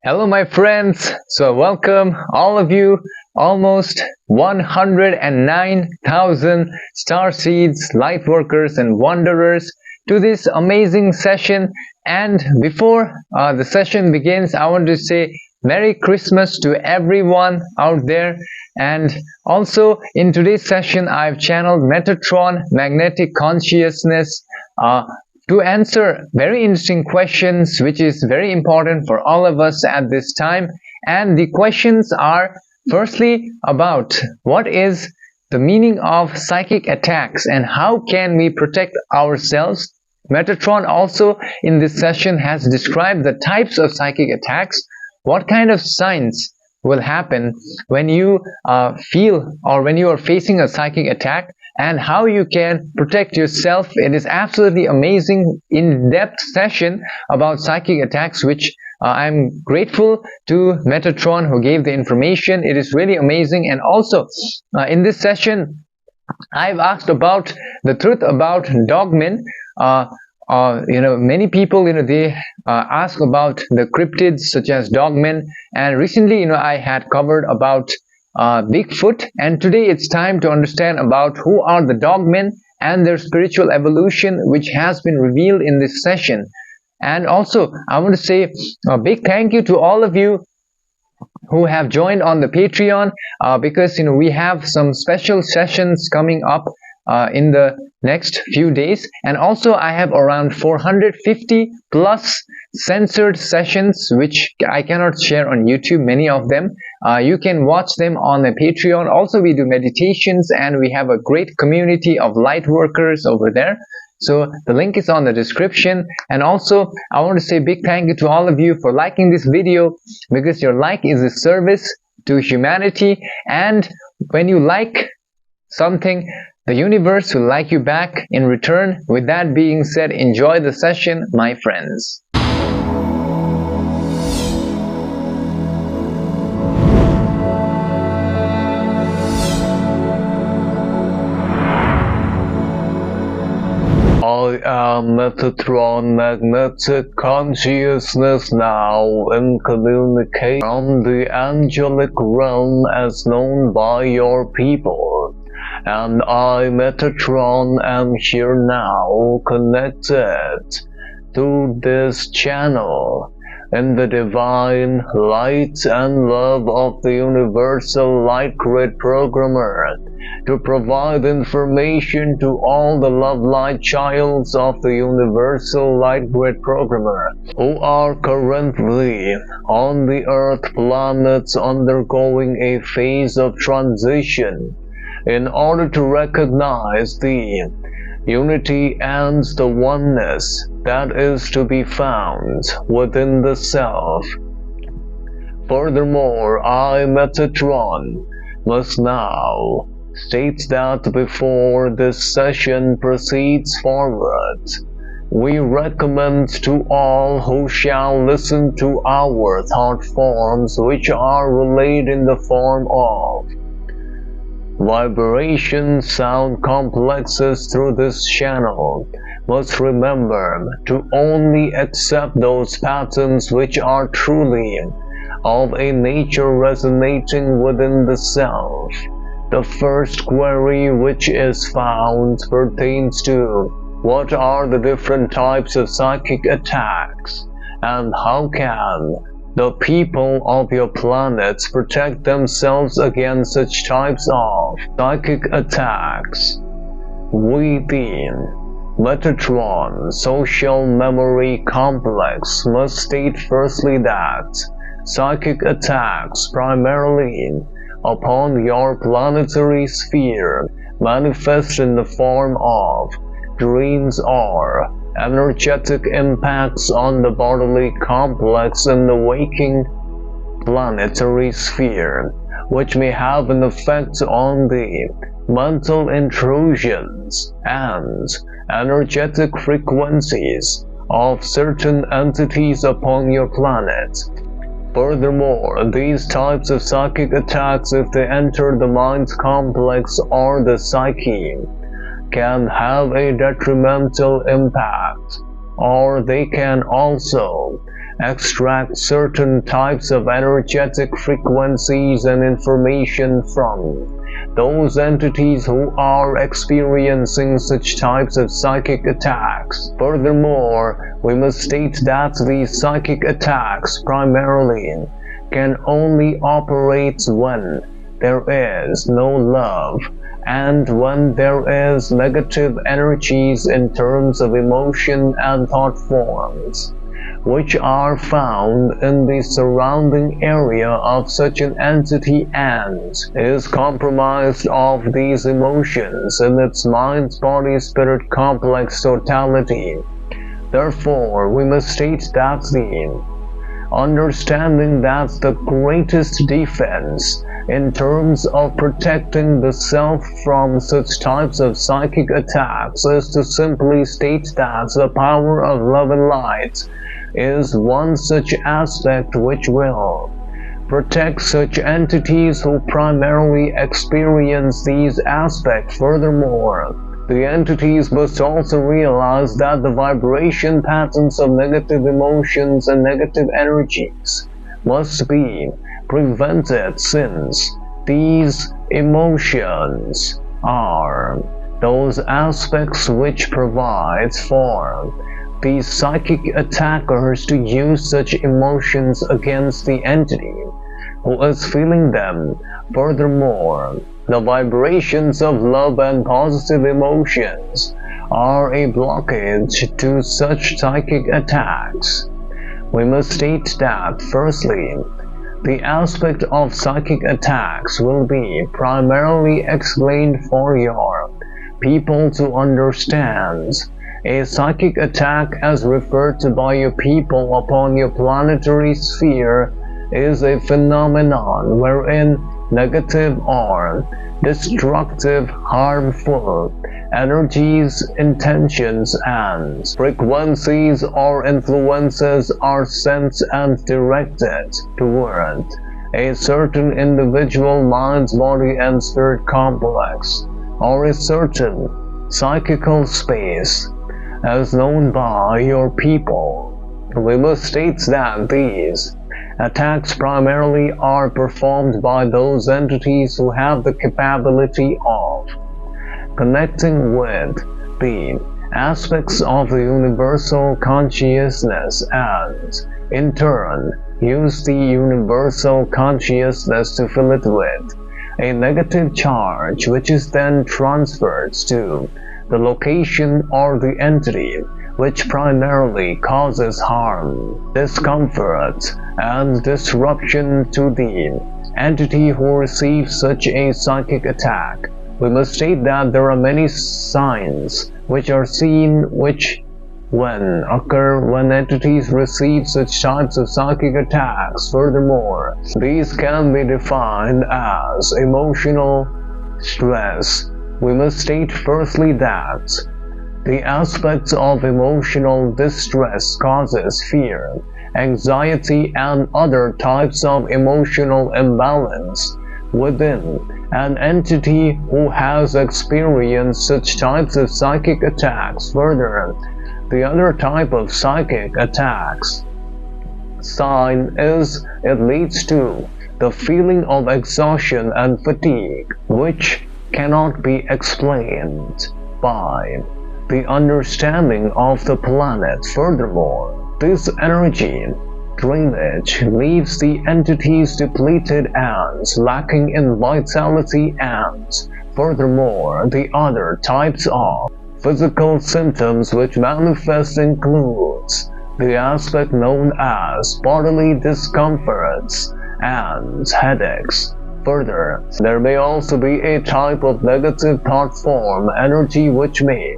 Hello, my friends. So, welcome all of you, almost 109,000 star seeds, light workers, and wanderers to this amazing session. And before the session begins, I want to say Merry Christmas to everyone out there. And also, in today's session, I've channeled Metatron, Magnetic Consciousness, to answer very interesting questions, which is very important for all of us at this time. And the questions are firstly about what is the meaning of psychic attacks and how can we protect ourselves. Metatron also in this session has described the types of psychic attacks, what kind of signs will happen when you feel or when you are facing a psychic attack, and how you can protect yourself. It is absolutely amazing in-depth session about psychic attacks, which I'm grateful to Metatron who gave the information. It is really amazing. And also in this session I've asked about the truth about Dogmen. Many people, they ask about the cryptids such as Dogmen, and recently, I had covered about Bigfoot, and today it's time to understand about who are the Dogmen and their spiritual evolution, which has been revealed in this session. And also, I want to say a big thank you to all of you who have joined on the Patreon, because we have some special sessions coming up in the next few days, and also I have around 450 plus censored sessions which I cannot share on YouTube. Many of them you can watch them on the Patreon. Also, we do meditations and we have a great community of light workers over there. So the link is on the description. And also I want to say big thank you to all of you for liking this video, because your like is a service to humanity, and when you like something, the universe will like you back in return. With that being said, enjoy the session, my friends. I am Metatron, magnetic consciousness, now in communication from the angelic realm as known by your people. And I, Metatron, am here now, connected to this channel in the divine light and love of the universal light grid programmer, to provide information to all the love light childs of the universal light grid programmer who are currently on the earth planets undergoing a phase of transition, in order to recognize the unity and the oneness that is to be found within the self. Furthermore, I, Metatron, must now state that before this session proceeds forward, we recommend to all who shall listen to our thought forms, which are relayed in the form of vibration sound complexes through this channel, must remember to only accept those patterns which are truly of a nature resonating within the self. The first query which is found pertains to what are the different types of psychic attacks, and how can the people of your planets protect themselves against such types of psychic attacks. Within Metatron Social Memory Complex must state firstly that psychic attacks primarily upon your planetary sphere manifest in the form of dreams or energetic impacts on the bodily complex in the waking planetary sphere, which may have an effect on the mental intrusions and energetic frequencies of certain entities upon your planet. Furthermore, these types of psychic attacks, if they enter the mind complex or the psyche, can have a detrimental impact, or they can also extract certain types of energetic frequencies and information from those entities who are experiencing such types of psychic attacks. Furthermore, we must state that these psychic attacks primarily can only operate when there is no love and when there is negative energies in terms of emotion and thought forms, which are found in the surrounding area of such an entity and is compromised of these emotions in its mind-body-spirit complex totality. Therefore, we must state that the understanding that the greatest defense in terms of protecting the self from such types of psychic attacks is to simply state that the power of love and light is one such aspect which will protect such entities who primarily experience these aspects. Furthermore, the entities must also realize that the vibration patterns of negative emotions and negative energies must be prevented, since these emotions are those aspects which provide for the psychic attackers to use such emotions against the entity who is feeling them. Furthermore, the vibrations of love and positive emotions are a blockage to such psychic attacks. We must state that, firstly, the aspect of psychic attacks will be primarily explained for your people to understand. A psychic attack, as referred to by your people upon your planetary sphere, is a phenomenon wherein negative or destructive, harmful energies, intentions, and frequencies or influences are sent and directed toward a certain individual mind's body and spirit complex, or a certain psychical space as known by your people. We must state that these attacks primarily are performed by those entities who have the capability of connecting with the aspects of the universal consciousness and, in turn, use the universal consciousness to fill it with a negative charge, which is then transferred to the location or the entity which primarily causes harm, discomfort, and disruption to the entity who receives such a psychic attack. We must state that there are many signs which are seen which occur when entities receive such types of psychic attacks. Furthermore, these can be defined as emotional stress. We must state firstly that the aspects of emotional distress causes fear, anxiety, and other types of emotional imbalance within an entity who has experienced such types of psychic attacks. Further, the other type of psychic attacks sign is it leads to the feeling of exhaustion and fatigue, which cannot be explained by the understanding of the planet. Furthermore, this energy drainage leaves the entities depleted and lacking in vitality, and furthermore, the other types of physical symptoms which manifest includes the aspect known as bodily discomforts and headaches. Further, there may also be a type of negative thought form energy which may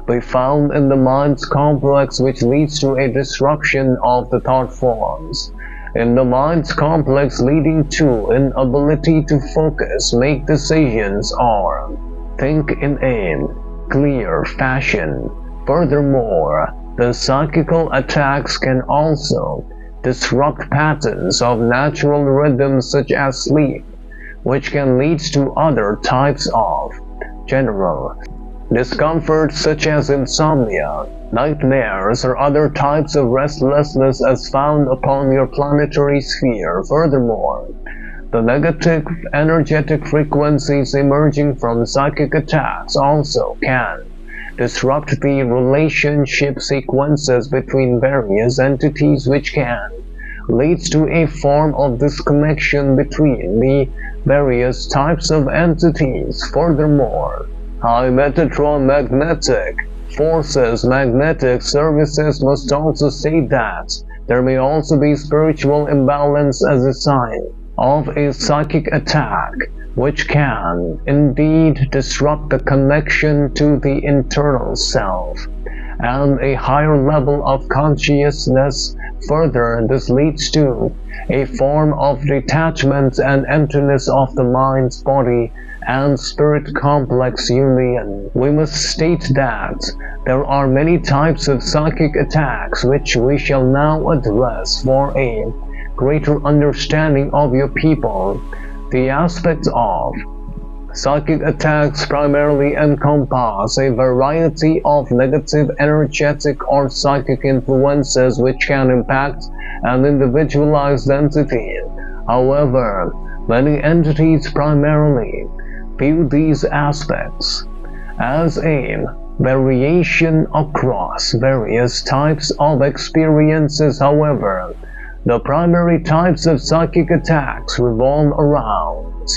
be found in the mind's complex, which leads to a disruption of the thought forms in the mind's complex, leading to inability to focus, make decisions, or think in a clear fashion. Furthermore, the psychical attacks can also disrupt patterns of natural rhythms such as sleep, which can lead to other types of general Discomfort such as insomnia, nightmares, or other types of restlessness as found upon your planetary sphere. Furthermore, the negative energetic frequencies emerging from psychic attacks also can disrupt the relationship sequences between various entities, which can lead to a form of disconnection between the various types of entities. Furthermore, high Metatron magnetic forces magnetic services must also state that there may also be spiritual imbalance as a sign of a psychic attack, which can indeed disrupt the connection to the internal self and a higher level of consciousness. Further, this leads to a form of detachment and emptiness of the mind's body and spirit complex union. We must state that there are many types of psychic attacks, which we shall now address for a greater understanding of your people. The aspects of psychic attacks primarily encompass a variety of negative energetic or psychic influences which can impact an individualized entity. However, many entities primarily view these aspects as a variation across various types of experiences. However, the primary types of psychic attacks revolve around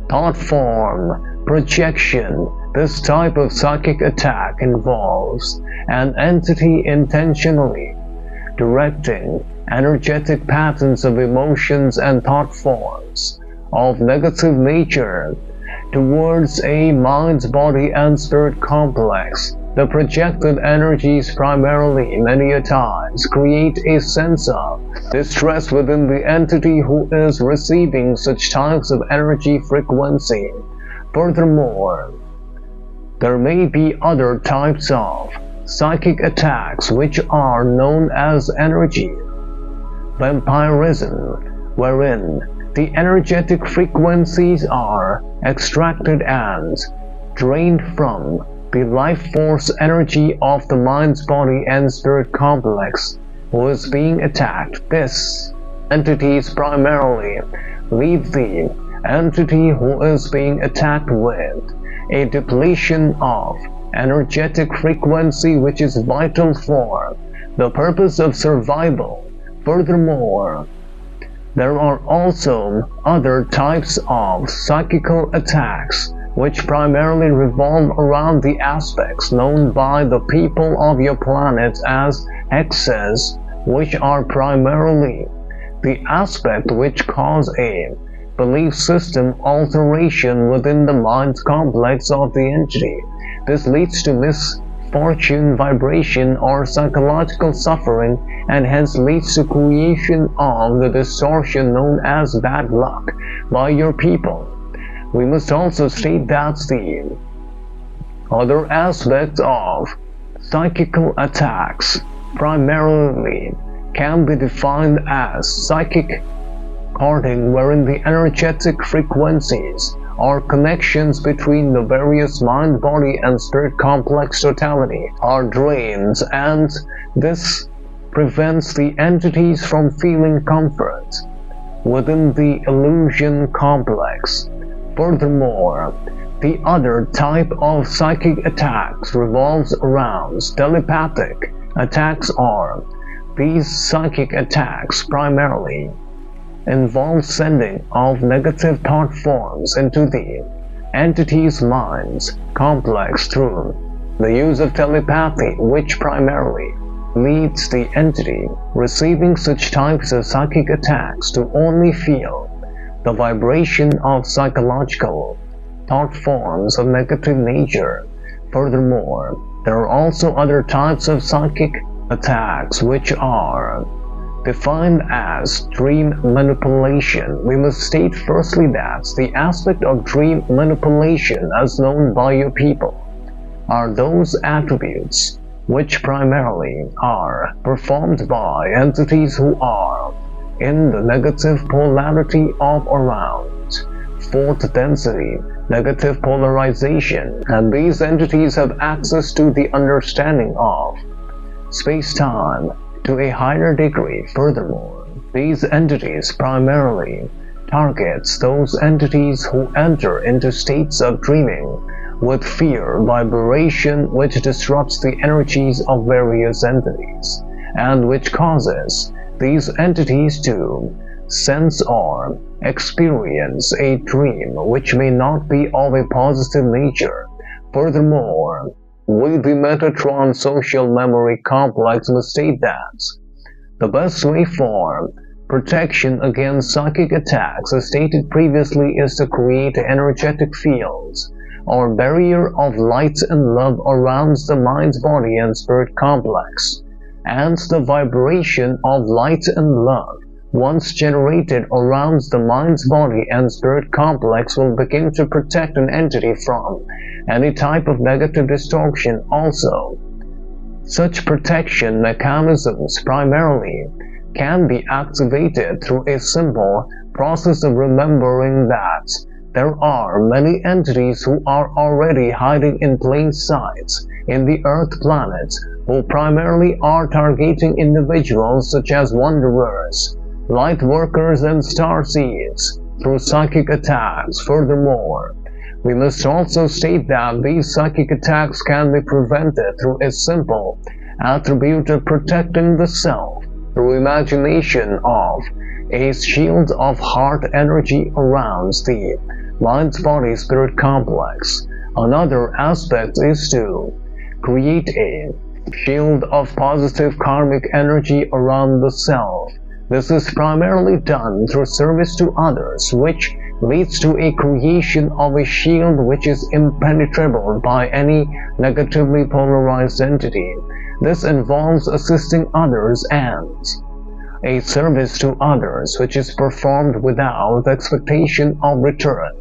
thought form projection. This type of psychic attack involves an entity intentionally directing energetic patterns of emotions and thought forms of negative nature towards a mind, body, and spirit complex. The projected energies primarily, many a times, create a sense of distress within the entity who is receiving such types of energy frequency. Furthermore, there may be other types of psychic attacks which are known as energy vampirism, wherein the energetic frequencies are extracted and drained from the life force energy of the mind's body and spirit complex who is being attacked. These entities primarily leave the entity who is being attacked with a depletion of energetic frequency, which is vital for the purpose of survival. Furthermore, there are also other types of psychical attacks which primarily revolve around the aspects known by the people of your planet as hexes, which are primarily the aspect which cause a belief system alteration within the mind complex of the entity. This leads to misfortune, vibration, or psychological suffering, and hence leads to creation of the distortion known as bad luck by your people. We must also state that the other aspects of psychical attacks primarily can be defined as psychic carding, wherein the energetic frequencies or connections between the various mind, body, and spirit complex totality are drained, and this prevents the entities from feeling comfort within the illusion complex. Furthermore, the other type of psychic attacks revolves around telepathic attacks. These psychic attacks primarily involve sending of negative thought forms into the entity's mind's complex through the use of telepathy, which primarily leads the entity receiving such types of psychic attacks to only feel the vibration of psychological thought forms of negative nature. Furthermore, there are also other types of psychic attacks which are defined as dream manipulation. We must state firstly that the aspect of dream manipulation as known by your people are those attributes which primarily are performed by entities who are in the negative polarity of around 4th density negative polarization, and these entities have access to the understanding of space-time to a higher degree. Furthermore, these entities primarily targets those entities who enter into states of dreaming with fear vibration, which disrupts the energies of various entities and which causes these entities to sense or experience a dream which may not be of a positive nature. Furthermore, with the Metatron social memory complex must state that the best way for protection against psychic attacks, as stated previously, is to create energetic fields or barrier of light and love around the mind's body and spirit complex, and the vibration of light and love once generated around the mind's body and spirit complex will begin to protect an entity from any type of negative distortion. Also, such protection mechanisms primarily can be activated through a simple process of remembering that there are many entities who are already hiding in plain sight in the Earth planet who primarily are targeting individuals such as wanderers, light workers, and star seeds through psychic attacks. Furthermore, we must also state that these psychic attacks can be prevented through a simple attribute of protecting the self through imagination of a shield of heart energy around the mind's body spirit complex. Another aspect is to create a shield of positive karmic energy around the self. This is primarily done through service to others, which leads to a creation of a shield which is impenetrable by any negatively polarized entity. This involves assisting others and a service to others which is performed without expectation of return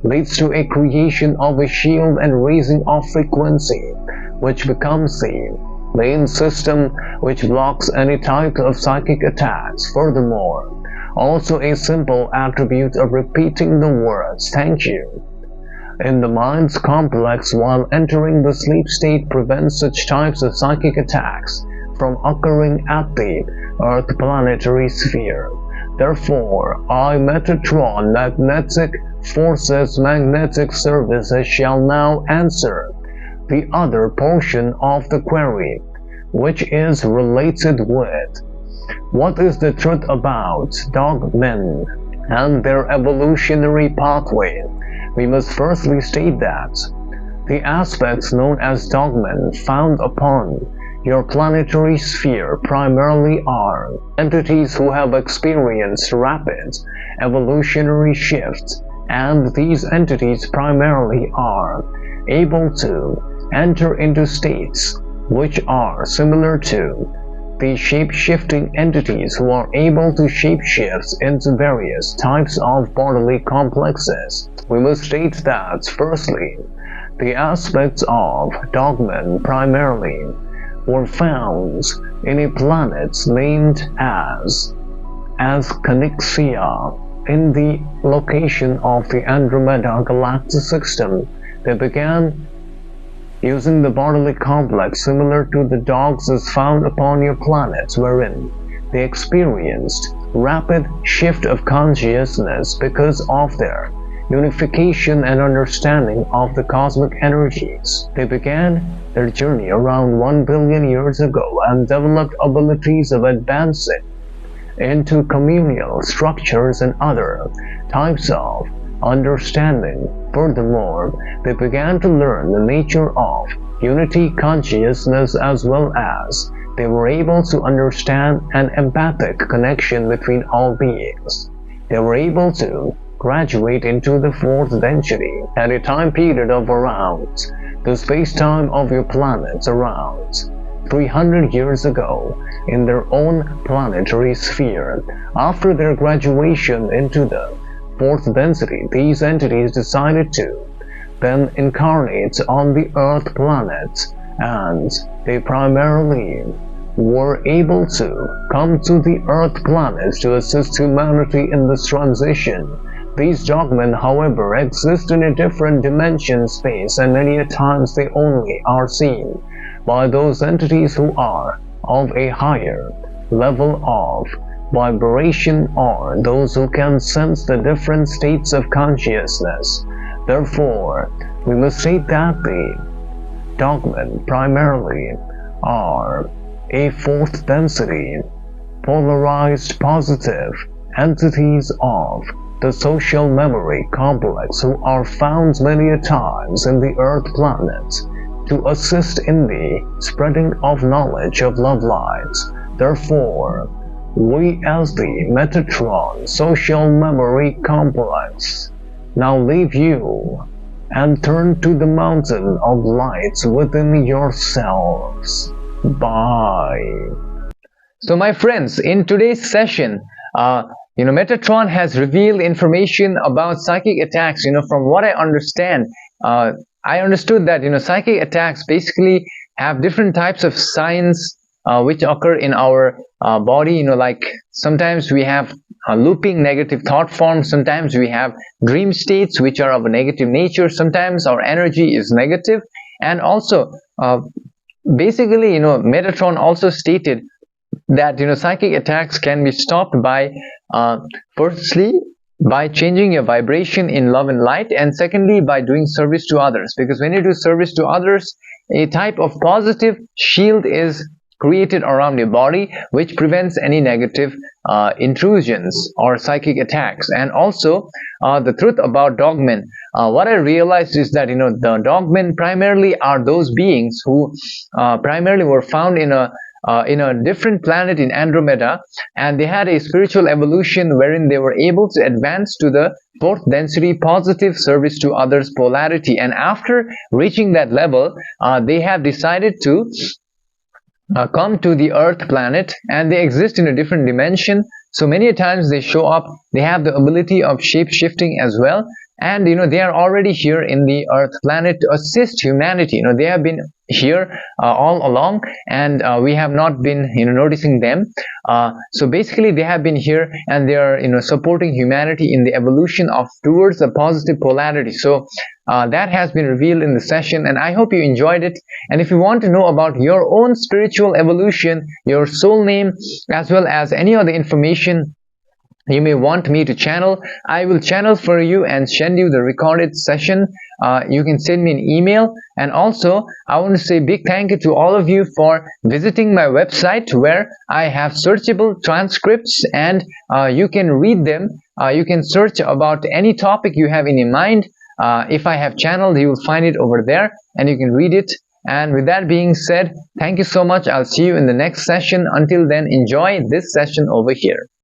leads to a creation of a shield and raising of frequency, which becomes the main system which blocks any type of psychic attacks. Furthermore, also a simple attribute of repeating the words "thank you" in the mind's complex while entering the sleep state prevents such types of psychic attacks from occurring at the Earth planetary sphere. Therefore, Metatron magnetic forces magnetic services shall now answer the other portion of the query, which is related with what is the truth about Dogmen and their evolutionary pathway. We must firstly state that the aspects known as Dogmen found upon your planetary sphere primarily are entities who have experienced rapid evolutionary shifts, and these entities primarily are able to enter into states which are similar to the shape-shifting entities who are able to shape-shift into various types of bodily complexes. We must state that, firstly, the aspects of Dogmen primarily were found in a planet named as Conyxia in the location of the Andromeda galactic system. They began using the bodily complex similar to the dogs as found upon your planet, wherein they experienced rapid shift of consciousness because of their unification and understanding of the cosmic energies. They began their journey around 1 billion years ago and developed abilities of advancing into communal structures and other types of understanding. Furthermore, they began to learn the nature of unity consciousness, as well as they were able to understand an empathic connection between all beings. They were able to graduate into the fourth density at a time period of around the space-time of your planet around 300 years ago in their own planetary sphere. After their graduation into the fourth density, these entities decided to then incarnate on the Earth planet, and they primarily were able to come to the Earth planet to assist humanity in this transition These dogmen, however, exist in a different dimension space, and many a times they only are seen by those entities who are of a higher level of vibration, or those who can sense the different states of consciousness. Therefore, we must state that the dogmen primarily are a fourth density, polarized positive entities of the social memory complex who are found many a times in the Earth planet to assist in the spreading of knowledge of love lights. Therefore, we as the Metatron social memory complex now leave you and turn to the mountain of lights within yourselves. Bye. So my friends, in today's session, Metatron has revealed information about psychic attacks. From what I understand, I understood that psychic attacks basically have different types of signs which occur in our body. Like sometimes we have looping negative thought forms, sometimes we have dream states which are of a negative nature, sometimes our energy is negative, and also basically Metatron also stated that psychic attacks can be stopped by firstly by changing your vibration in love and light, and secondly by doing service to others, because when you do service to others, a type of positive shield is created around your body which prevents any negative intrusions or psychic attacks. And also the truth about dogmen, what I realized is that the dogmen primarily are those beings who primarily were found in a different planet in Andromeda, and they had a spiritual evolution wherein they were able to advance to the fourth density positive service to others polarity, and after reaching that level they have decided to come to the Earth planet, and they exist in a different dimension. So many times they show up, they have the ability of shape-shifting as well, and they are already here in the Earth planet to assist humanity. They have been here all along, and we have not been noticing them. So basically they have been here, and they are supporting humanity in the evolution of towards a positive polarity. So that has been revealed in the session, and I hope you enjoyed it. And if you want to know about your own spiritual evolution, your soul name, as well as any other information you may want me to channel, I will channel for you and send you the recorded session. You can send me an email. And also I want to say big thank you to all of you for visiting my website, where I have searchable transcripts, and you can read them. You can search about any topic you have in your mind. If I have channeled, you will find it over there and you can read it. And with that being said, thank you so much. I'll see you in the next session. Until then, enjoy this session over here.